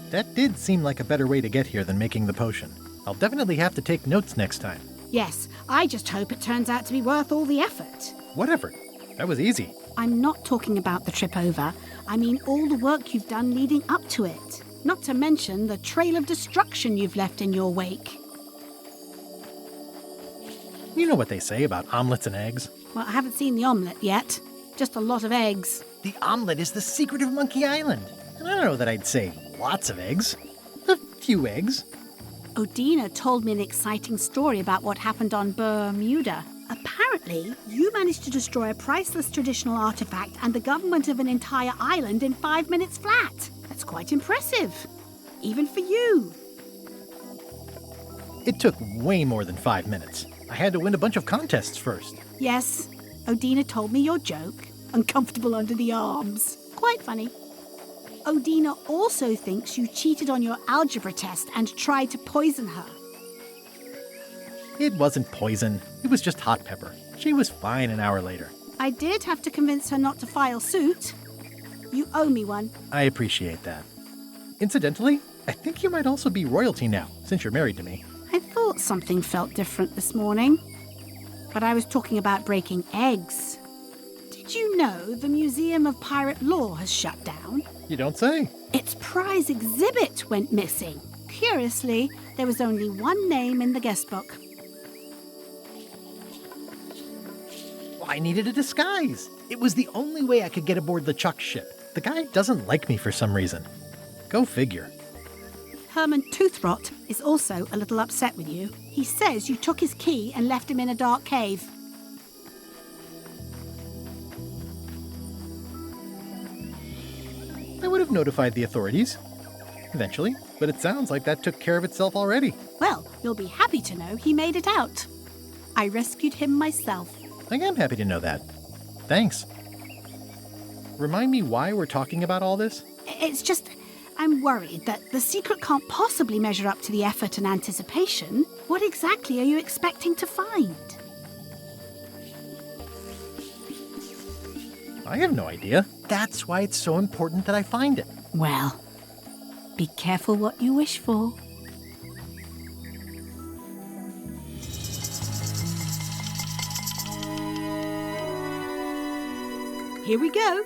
That did seem like a better way to get here than making the potion. I'll definitely have to take notes next time. Yes, I just hope it turns out to be worth all the effort. What effort? That was easy. I'm not talking about the trip over. I mean all the work you've done leading up to it. Not to mention the trail of destruction you've left in your wake. You know what they say about omelets and eggs. Well, I haven't seen the omelette yet. Just a lot of eggs. The omelet is the secret of Monkey Island. And I don't know that I'd say lots of eggs. A few eggs. Odina told me an exciting story about what happened on Bermuda. Apparently, you managed to destroy a priceless traditional artifact and the government of an entire island in 5 minutes flat. That's quite impressive. Even for you. It took way more than 5 minutes. I had to win a bunch of contests first. Yes, Odina told me your joke. Uncomfortable under the arms. Quite funny. Odina also thinks you cheated on your algebra test and tried to poison her. It wasn't poison. It was just hot pepper. She was fine an hour later. I did have to convince her not to file suit. You owe me one. I appreciate that. Incidentally, I think you might also be royalty now, since you're married to me. I thought something felt different this morning. But I was talking about breaking eggs. Did you know the Museum of Pirate Lore has shut down? You don't say. Its prize exhibit went missing. Curiously, there was only one name in the guest book. Well, I needed a disguise. It was the only way I could get aboard the Chuck ship. The guy doesn't like me for some reason. Go figure. Herman Toothrot is also a little upset with you. He says you took his key and left him in a dark cave. I would have notified the authorities. Eventually, but it sounds like that took care of itself already. Well, you'll be happy to know he made it out. I rescued him myself. I am happy to know that. Thanks. Remind me why we're talking about all this? It's just, I'm worried that the secret can't possibly measure up to the effort and anticipation. What exactly are you expecting to find? I have no idea. That's why it's so important that I find it. Well, be careful what you wish for. Here we go.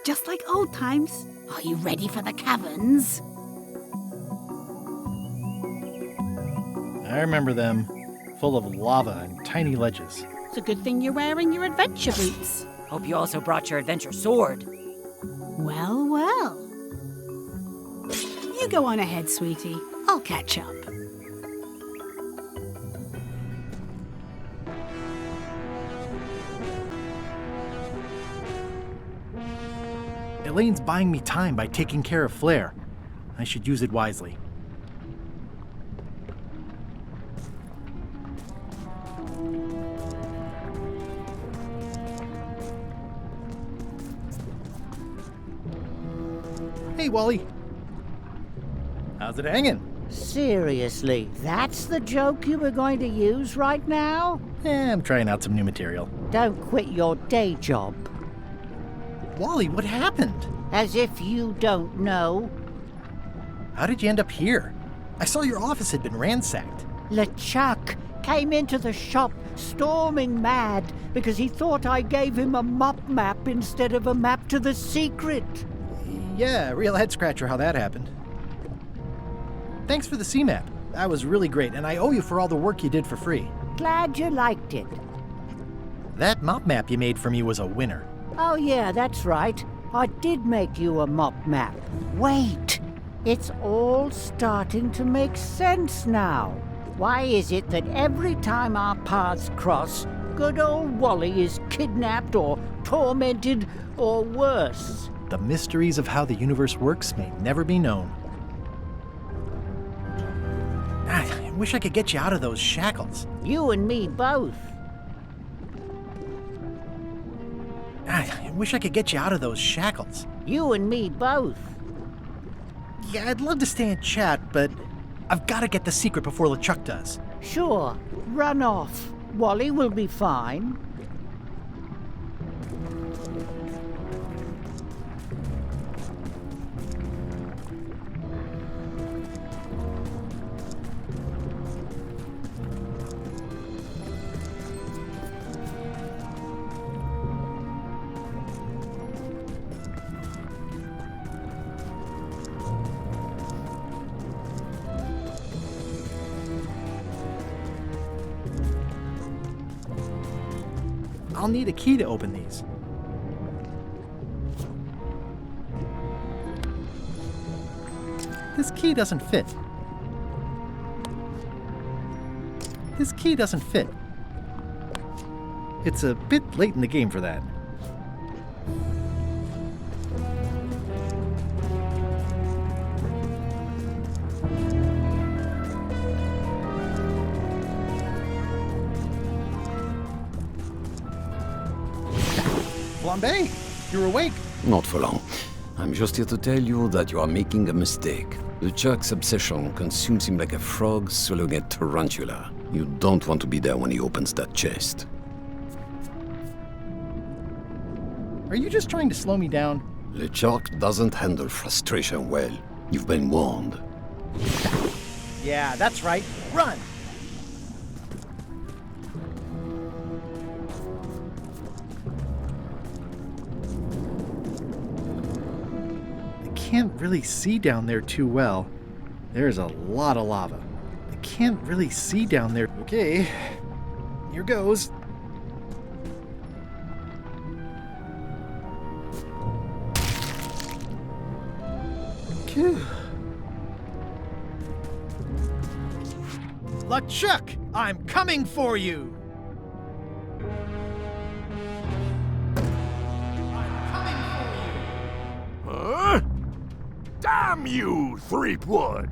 Just like old times. Are you ready for the caverns? I remember them. Full of lava and tiny ledges. It's a good thing you're wearing your adventure boots. Hope you also brought your adventure sword. Well, well. You go on ahead, sweetie. I'll catch up. Elaine's buying me time by taking care of Flair. I should use it wisely. Hey, Wally. How's it hanging? Seriously, that's the joke you were going to use right now? I'm trying out some new material. Don't quit your day job. Wally, what happened? As if you don't know. How did you end up here? I saw your office had been ransacked. LeChuck came into the shop storming mad because he thought I gave him a mop map instead of a map to the secret. Yeah, real head-scratcher how that happened. Thanks for the C-map. That was really great, and I owe you for all the work you did for free. Glad you liked it. That mop map you made for me was a winner. Oh yeah, that's right. I did make you a mop map. Wait, it's all starting to make sense now. Why is it that every time our paths cross, good old Wally is kidnapped or tormented or worse? The mysteries of how the universe works may never be known. I wish I could get you out of those shackles. You and me both. I wish I could get you out of those shackles. You and me both. Yeah, I'd love to stay and chat, but I've got to get the secret before LeChuck does. Sure, run off. Wally will be fine. I'll need a key to open these. This key doesn't fit. This key doesn't fit. It's a bit late in the game for that. Flambe, you're awake. Not for long. I'm just here to tell you that you are making a mistake. The Chuck's obsession consumes him like a frog swallowing a tarantula. You don't want to be there when he opens that chest. Are you just trying to slow me down? LeChuck doesn't handle frustration well. You've been warned. Yeah, that's right. Run! I can't really see down there too well. There's a lot of lava. I can't really see down there. Okay, here goes. Phew. LeChuck, I'm coming for you! Damn you, Threepwood!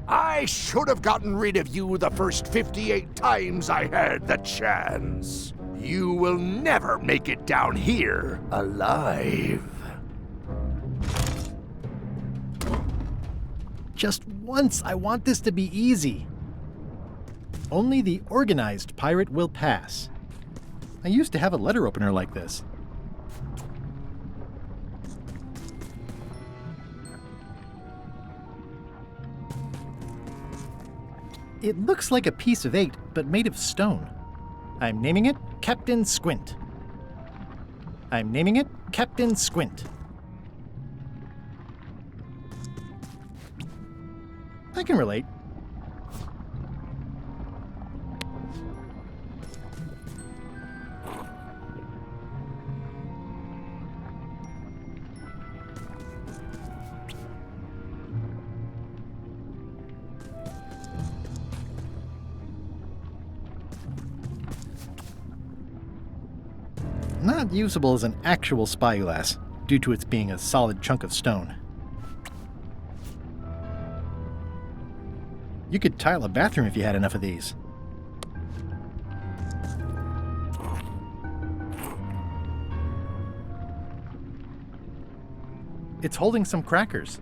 I should have gotten rid of you the first 58 times I had the chance. You will never make it down here alive. Just once, I want this to be easy. Only the organized pirate will pass. I used to have a letter opener like this. It looks like a piece of 8, but made of stone. I'm naming it Captain Squint. I'm naming it Captain Squint. I can relate. Not usable as an actual spyglass, due to its being a solid chunk of stone. You could tile a bathroom if you had enough of these. It's holding some crackers.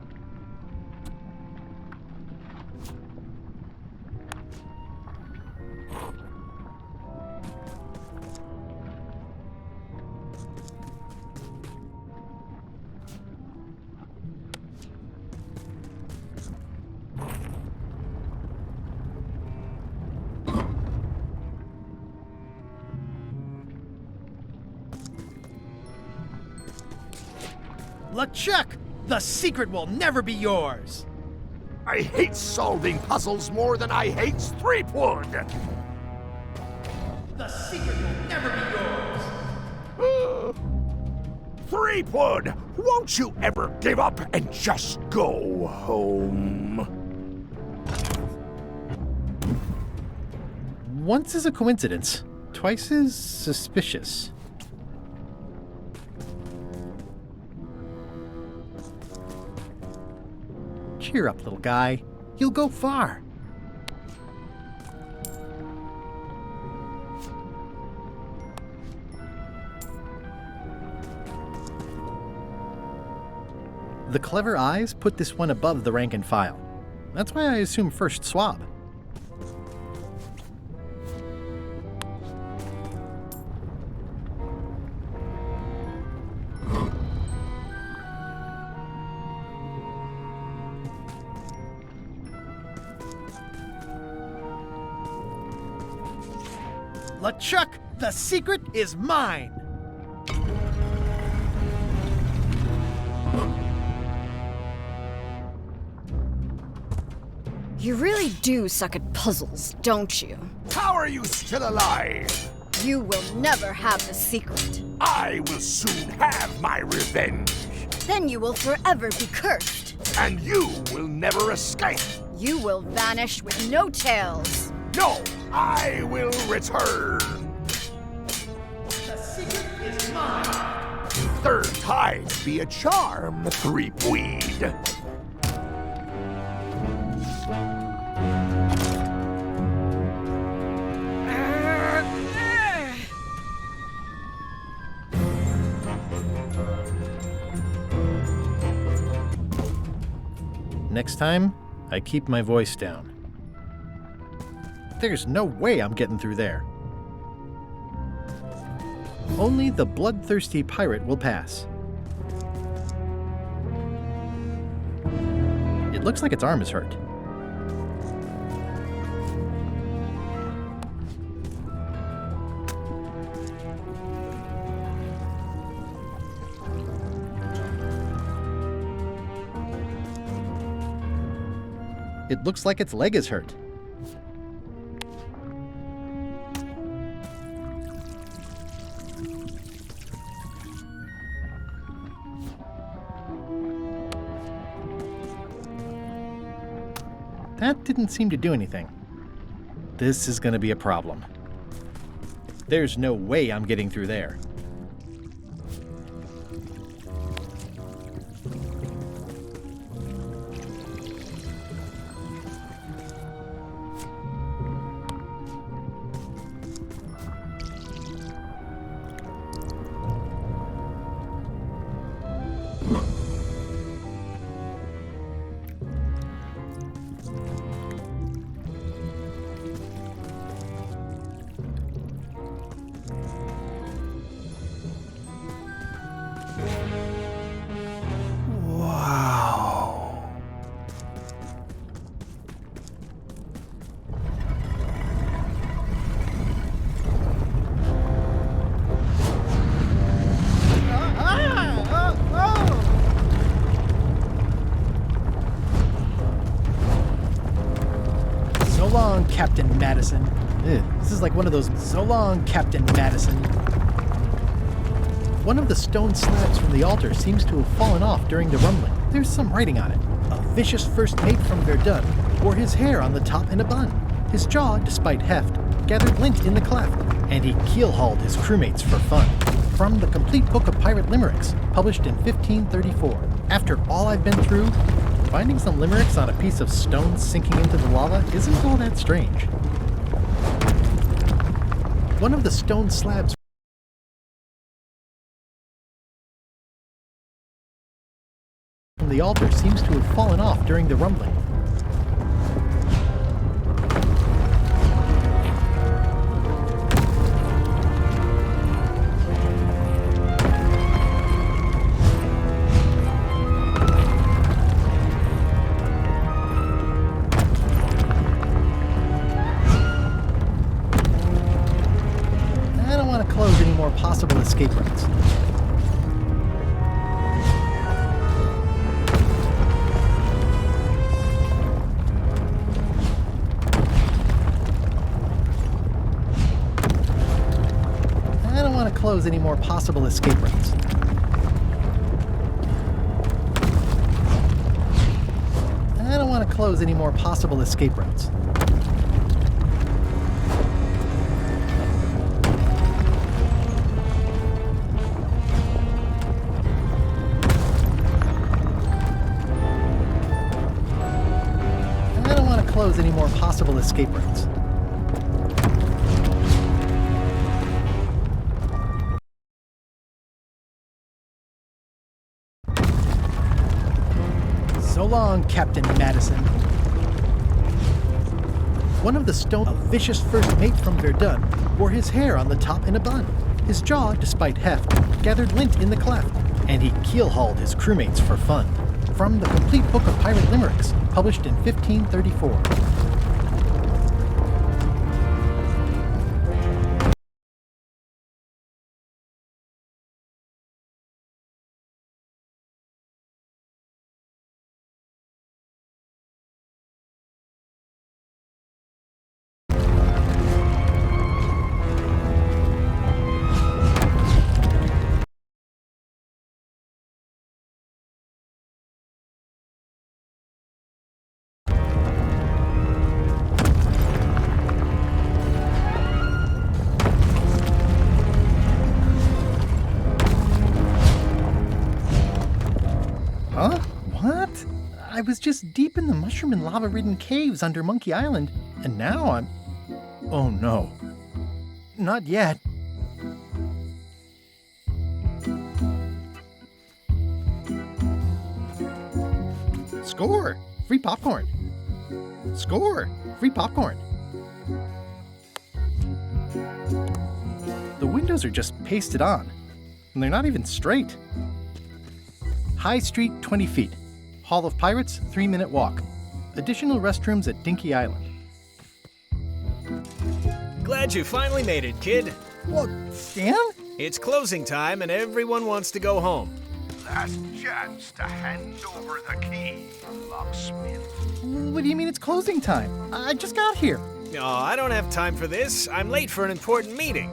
LeChuck, the secret will never be yours. I hate solving puzzles more than I hate Threepwood. The secret will never be yours. Threepwood, won't you ever give up and just go home? Once is a coincidence, twice is suspicious. Cheer up, little guy. You'll go far. The clever eyes put this one above the rank and file. That's why I assume first swab. LeChuck, the secret is mine! You really do suck at puzzles, don't you? How are you still alive? You will never have the secret. I will soon have my revenge. Then you will forever be cursed. And you will never escape. You will vanish with no tails. No, I will return. The secret is mine. Third time's be a charm, Threepweed. Next time, I keep my voice down. There's no way I'm getting through there. Only the bloodthirsty pirate will pass. It looks like its arm is hurt. It looks like its leg is hurt. That didn't seem to do anything. This is going to be a problem. There's no way I'm getting through there. So long, Captain Madison. This is like one of those, so long, Captain Madison. One of the stone slabs from the altar seems to have fallen off during the rumbling. There's some writing on it. A vicious first mate from Verdun wore his hair on the top in a bun. His jaw, despite heft, gathered lint in the cleft, and he keel-hauled his crewmates for fun. From the Complete Book of Pirate Limericks, published in 1534. After all I've been through, finding some limericks on a piece of stone sinking into the lava isn't all that strange. One of the stone slabs from the altar seems to have fallen off during the rumbling. I don't want to close any more possible escape routes. I don't want to close any more possible escape routes. I don't want to close any more possible escape routes. I don't want to close any more possible escape routes. So long, Captain Madison. One of the stone, a vicious first mate from Verdun, wore his hair on the top in a bun. His jaw, despite heft, gathered lint in the cleft, and he keel-hauled his crewmates for fun. From the Complete Book of Pirate Limericks, published in 1534. I was just deep in the mushroom and lava-ridden caves under Monkey Island, and now I'm... Oh no. Not yet. Score! Free popcorn! Score! Free popcorn! The windows are just pasted on, and they're not even straight. High Street, 20 feet. Hall of Pirates, 3-minute walk. Additional restrooms at Dinky Island. Glad you finally made it, kid. What, Stan? It's closing time and everyone wants to go home. Last chance to hand over the key, locksmith. What do you mean it's closing time? I just got here. Oh, I don't have time for this. I'm late for an important meeting.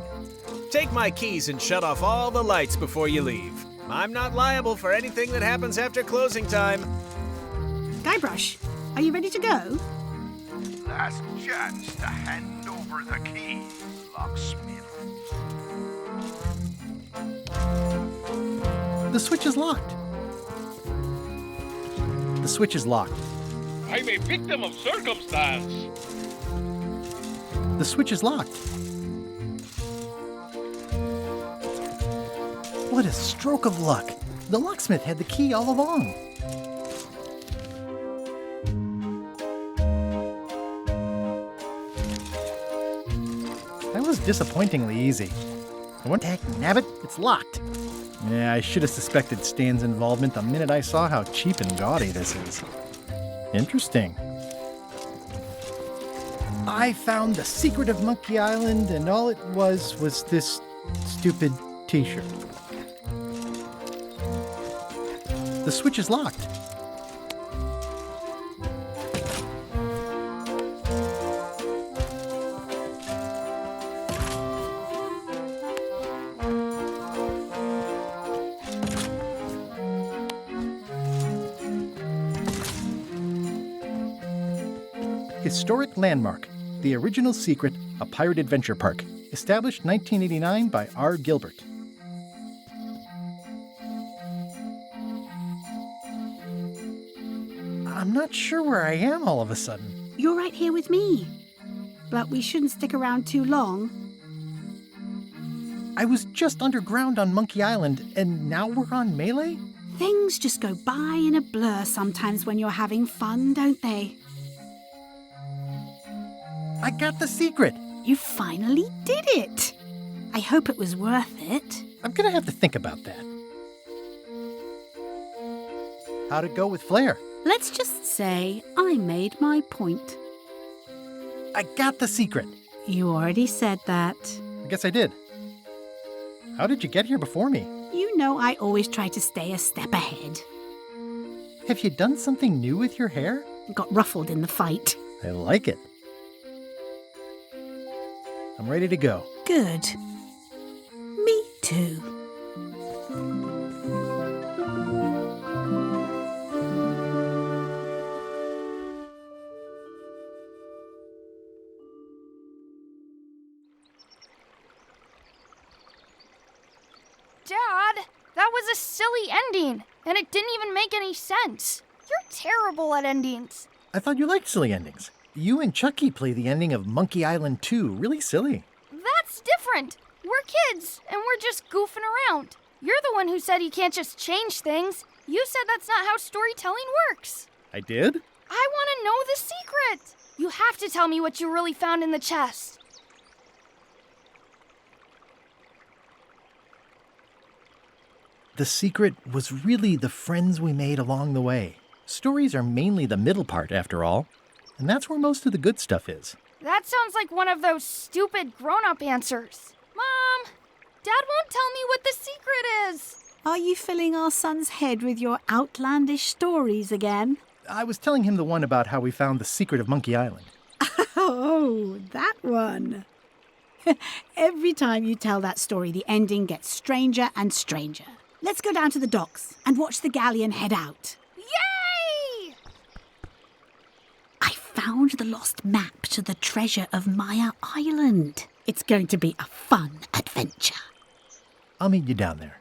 Take my keys and shut off all the lights before you leave. I'm not liable for anything that happens after closing time. Guybrush, are you ready to go? Last chance to hand over the key, locksmith. The switch is locked. The switch is locked. I'm a victim of circumstance. The switch is locked. What a stroke of luck. The locksmith had the key all along. That was disappointingly easy. I went, heck, nabbit, it's locked. Yeah, I should have suspected Stan's involvement the minute I saw how cheap and gaudy this is. Interesting. I found the secret of Monkey Island, and all it was this stupid t-shirt. The switch is locked. Historic landmark, the original secret, a pirate adventure park, established 1989 by R. Gilbert. I'm not sure where I am all of a sudden. You're right here with me. But we shouldn't stick around too long. I was just underground on Monkey Island, and now we're on Melee? Things just go by in a blur sometimes when you're having fun, don't they? I got the secret. You finally did it. I hope it was worth it. I'm gonna have to think about that. How'd it go with Flair? Let's just say I made my point. I got the secret. You already said that. I guess I did. How did you get here before me? You know I always try to stay a step ahead. Have you done something new with your hair? Got ruffled in the fight. I like it. I'm ready to go. Good. Me too. Dad, that was a silly ending, and it didn't even make any sense. You're terrible at endings. I thought you liked silly endings. You and Chucky play the ending of Monkey Island 2 really silly. That's different. We're kids, and we're just goofing around. You're the one who said you can't just change things. You said that's not how storytelling works. I did? I want to know the secret. You have to tell me what you really found in the chest. The secret was really the friends we made along the way. Stories are mainly the middle part, after all. And that's where most of the good stuff is. That sounds like one of those stupid grown-up answers. Mom, Dad won't tell me what the secret is. Are you filling our son's head with your outlandish stories again? I was telling him the one about how we found the secret of Monkey Island. Oh, that one. Every time you tell that story, the ending gets stranger and stranger. Let's go down to the docks and watch the galleon head out. Yay! I found the lost map to the treasure of Maya Island. It's going to be a fun adventure. I'll meet you down there.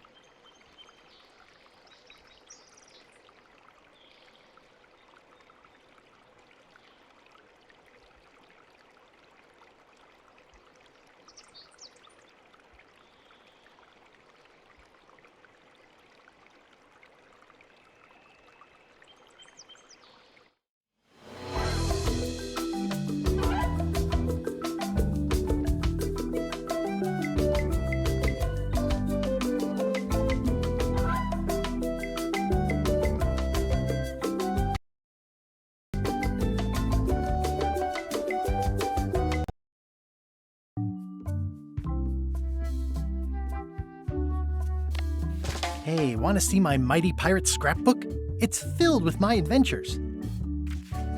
Hey, want to see my mighty pirate scrapbook? It's filled with my adventures.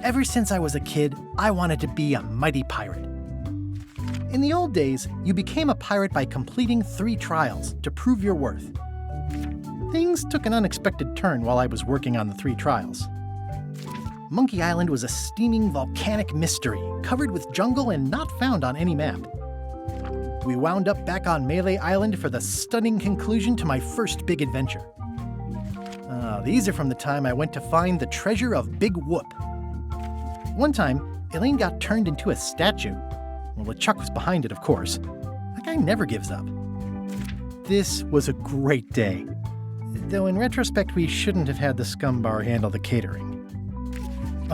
Ever since I was a kid, I wanted to be a mighty pirate. In the old days, you became a pirate by completing 3 trials to prove your worth. Things took an unexpected turn while I was working on the 3 trials. Monkey Island was a steaming volcanic mystery, covered with jungle and not found on any map. We wound up back on Melee Island for the stunning conclusion to my first big adventure. These are from the time I went to find the treasure of Big Whoop. One time, Elaine got turned into a statue. Well, LeChuck was behind it, of course. That guy never gives up. This was a great day. Though in retrospect, we shouldn't have had the Scumbar handle the catering.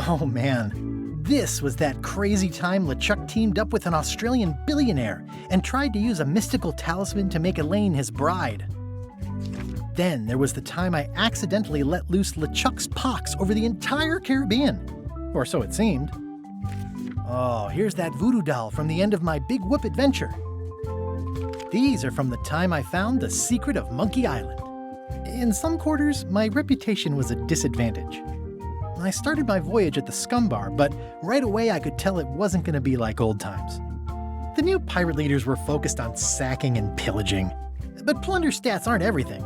Oh man, this was that crazy time LeChuck teamed up with an Australian billionaire and tried to use a mystical talisman to make Elaine his bride. Then there was the time I accidentally let loose LeChuck's pox over the entire Caribbean. Or so it seemed. Oh, here's that voodoo doll from the end of my Big Whoop adventure. These are from the time I found the secret of Monkey Island. In some quarters, my reputation was a disadvantage. I started my voyage at the Scumbar, but right away I could tell it wasn't going to be like old times. The new pirate leaders were focused on sacking and pillaging. But plunder stats aren't everything.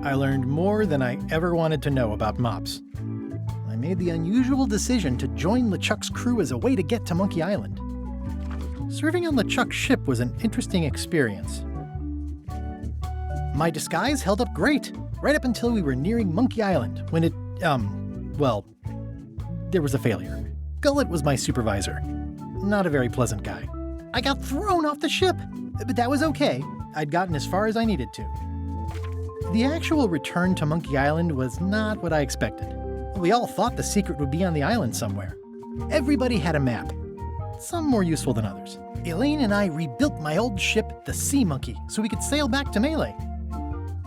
I learned more than I ever wanted to know about mops. I made the unusual decision to join LeChuck's crew as a way to get to Monkey Island. Serving on LeChuck's ship was an interesting experience. My disguise held up great, right up until we were nearing Monkey Island, when it, there was a failure. Gullet was my supervisor. Not a very pleasant guy. I got thrown off the ship, but that was okay. I'd gotten as far as I needed to. The actual return to Monkey Island was not what I expected. We all thought the secret would be on the island somewhere. Everybody had a map, some more useful than others. Elaine and I rebuilt my old ship, the Sea Monkey, so we could sail back to Melee.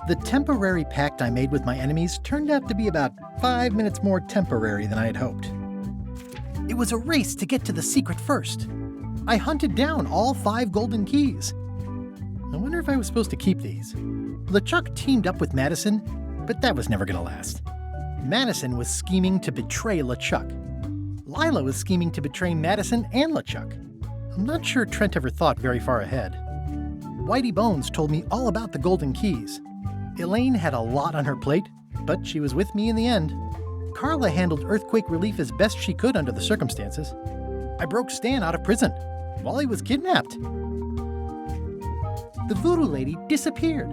The temporary pact I made with my enemies turned out to be about 5 minutes more temporary than I had hoped. It was a race to get to the secret first. I hunted down all 5 golden keys. I wonder if I was supposed to keep these. LeChuck teamed up with Madison, but that was never going to last. Madison was scheming to betray LeChuck. Lila was scheming to betray Madison and LeChuck. I'm not sure Trent ever thought very far ahead. Whitey Bones told me all about the golden keys. Elaine had a lot on her plate, but she was with me in the end. Carla handled earthquake relief as best she could under the circumstances. I broke Stan out of prison. Wally was kidnapped. The voodoo lady disappeared.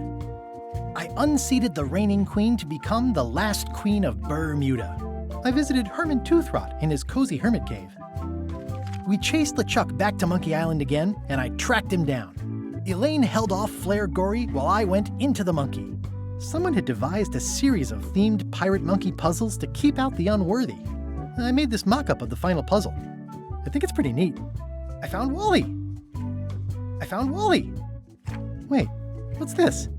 I unseated the reigning queen to become the last queen of Bermuda. I visited Herman Toothrot in his cozy hermit cave. We chased LeChuck back to Monkey Island again, and I tracked him down. Elaine held off Flare Gory while I went into the monkey. Someone had devised a series of themed pirate monkey puzzles to keep out the unworthy. I made this mock-up of the final puzzle. I think it's pretty neat. I found Wally! Wait, what's this?